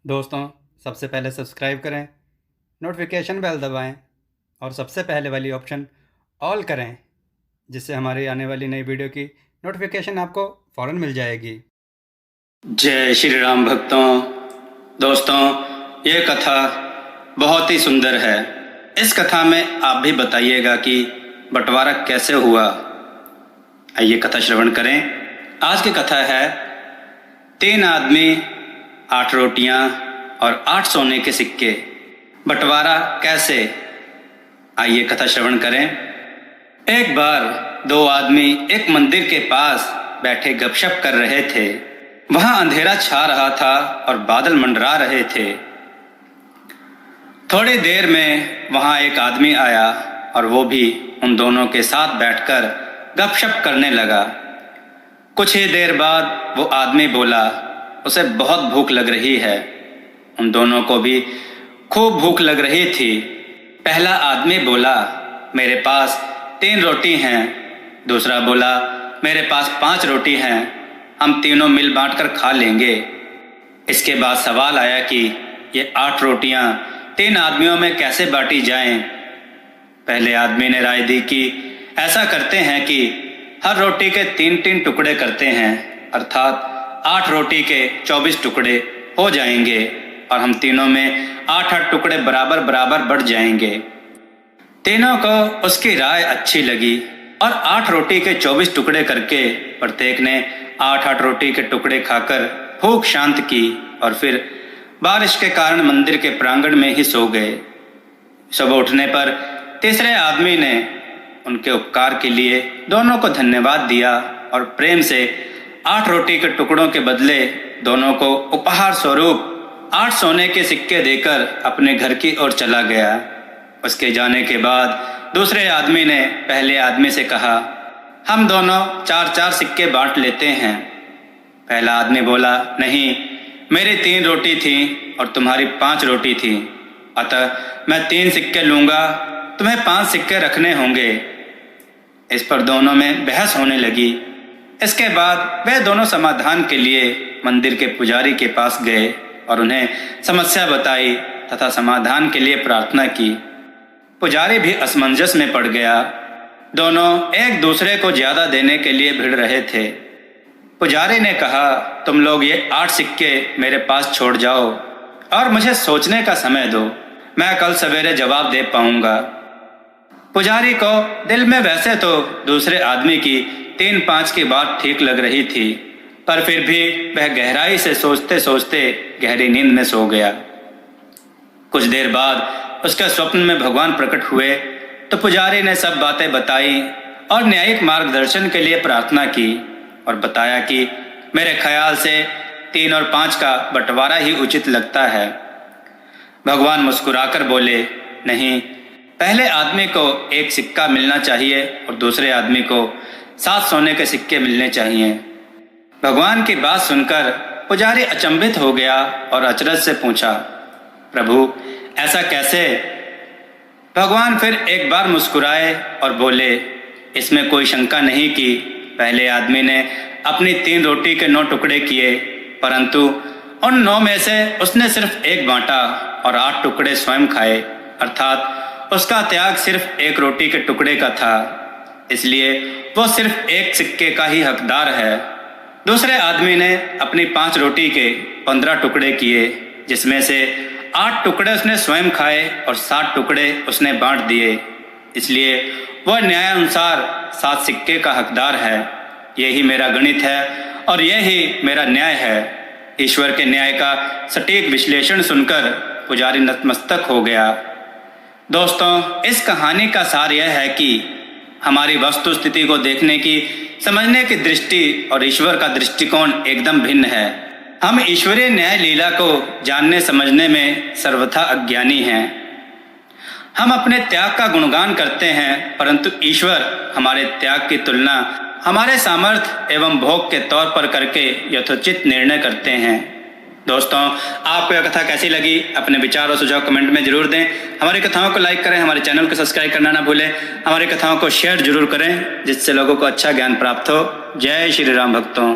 दोस्तों, सबसे पहले सब्सक्राइब करें, नोटिफिकेशन बेल दबाएं और सबसे पहले वाली ऑप्शन ऑल करें, जिससे हमारी आने वाली नई वीडियो की नोटिफिकेशन आपको फ़ौरन मिल जाएगी। जय श्री राम भक्तों। दोस्तों, ये कथा बहुत ही सुंदर है। इस कथा में आप भी बताइएगा कि बंटवारा कैसे हुआ। आइए कथा श्रवण करें। आज की कथा है 3 आदमी, 8 रोटियां और 8 सोने के सिक्के। बंटवारा कैसे? आइए कथा श्रवण करें। एक बार 2 आदमी एक मंदिर के पास बैठे गपशप कर रहे थे। वहां अंधेरा छा रहा था और बादल मंडरा रहे थे। थोड़ी देर में वहां एक आदमी आया और वो भी उन दोनों के साथ बैठकर गपशप करने लगा। कुछ ही देर बाद वो आदमी बोला, उसे बहुत भूख लग रही है। उन दोनों को भी खूब भूख लग रही थी। पहला आदमी बोला, मेरे पास 3 रोटी हैं। दूसरा बोला, मेरे पास 5 रोटी हैं, हम तीनों मिल बांटकर खा लेंगे। इसके बाद सवाल आया कि ये 8 रोटियां 3 आदमियों में कैसे बांटी जाएं। पहले आदमी ने राय दी कि ऐसा करते हैं कि हर रोटी के 3-3 टुकड़े करते हैं, अर्थात 8 रोटी के 24 टुकड़े हो जाएंगे और हम तीनों में 8-8 टुकड़े बराबर बराबर बढ़ जाएंगे। तीनों को उसकी राय अच्छी लगी और 8 रोटी के 24 टुकड़े करके प्रत्येक ने 8-8 रोटी के टुकड़े खाकर भूख शांत की और फिर बारिश के कारण मंदिर के प्रांगण में ही सो गए। सुबह उठने पर तीसरे आदमी ने उनके उपकार के लिए दोनों को धन्यवाद दिया और प्रेम से 8 रोटी के टुकड़ों के बदले दोनों को उपहार स्वरूप 8 सोने के सिक्के देकर अपने घर की ओर चला गया। उसके जाने के बाद दूसरे आदमी ने पहले आदमी से कहा, हम दोनों 4-4 सिक्के बांट लेते हैं। पहला आदमी बोला, नहीं, मेरी 3 रोटी थी और तुम्हारी 5 रोटी थी, अतः मैं 3 सिक्के लूंगा, तुम्हें 5 सिक्के रखने होंगे। इस पर दोनों में बहस होने लगी। इसके बाद वे दोनों समाधान के लिए मंदिर के पुजारी के पास गए और उन्हें समस्या बताई तथा समाधान के लिए प्रार्थना की। पुजारी भी असमंजस में पड़ गया। दोनों एक दूसरे को ज्यादा देने के लिए भिड़ रहे थे। पुजारी ने कहा, तुम लोग ये 8 सिक्के मेरे पास छोड़ जाओ और मुझे सोचने का समय दो, मैं कल सवेरे जवाब दे पाऊंगा। पुजारी को दिल में वैसे तो दूसरे आदमी की 3-5 की बात ठीक लग रही थी, पर फिर भी वह गहराई से सोचते सोचते गहरी नींद में सो गया। कुछ देर बाद उसके स्वप्न में भगवान प्रकट हुए तो पुजारी ने सब बातें बताई और न्यायिक मार्गदर्शन के लिए प्रार्थना की और बताया कि मेरे ख्याल से 3 और 5 का बंटवारा ही उचित लगता है। भगवान मुस्कुराकर बोले, नहीं, पहले आदमी को 1 सिक्का मिलना चाहिए और दूसरे आदमी को 7 सोने के सिक्के मिलने चाहिए। भगवान की बात सुनकर पुजारी अचंभित हो गया और अचरज से पूछा, प्रभु, ऐसा कैसे? भगवान फिर एक बार मुस्कुराए और बोले, इसमें कोई शंका नहीं कि पहले आदमी ने अपनी 3 रोटी के 9 टुकड़े किए, परंतु उन 9 में से उसने सिर्फ 1 बांटा और 8 टुकड़े स्वयं खाए, अर्थात उसका त्याग सिर्फ 1 रोटी के टुकड़े का था, इसलिए वो सिर्फ 1 सिक्के का ही हकदार है। दूसरे आदमी ने अपनी 5 रोटी के 15 टुकड़े किए, जिसमें से 8 टुकड़े उसने स्वयं खाए और 7 टुकड़े उसने बांट दिए, इसलिए वह न्यायानुसार 7 सिक्के का हकदार है। यही मेरा गणित है और यही मेरा न्याय है। ईश्वर के न्याय का सटीक विश्लेषण सुनकर पुजारी नतमस्तक हो गया। दोस्तों, इस कहानी का सार यह है कि हमारी वस्तु स्थिति को देखने की, समझने की दृष्टि और ईश्वर का दृष्टिकोण एकदम भिन्न है। हम ईश्वरीय न्याय लीला को जानने समझने में सर्वथा अज्ञानी हैं। हम अपने त्याग का गुणगान करते हैं, परंतु ईश्वर हमारे त्याग की तुलना हमारे सामर्थ्य एवं भोग के तौर पर करके यथोचित निर्णय करते हैं। दोस्तों, आपको यह कथा कैसी लगी? अपने विचार और सुझाव कमेंट में जरूर दें। हमारी कथाओं को लाइक करें, हमारे चैनल को सब्सक्राइब करना ना भूलें। हमारी कथाओं को शेयर जरूर करें, जिससे लोगों को अच्छा ज्ञान प्राप्त हो। जय श्री राम भक्तों।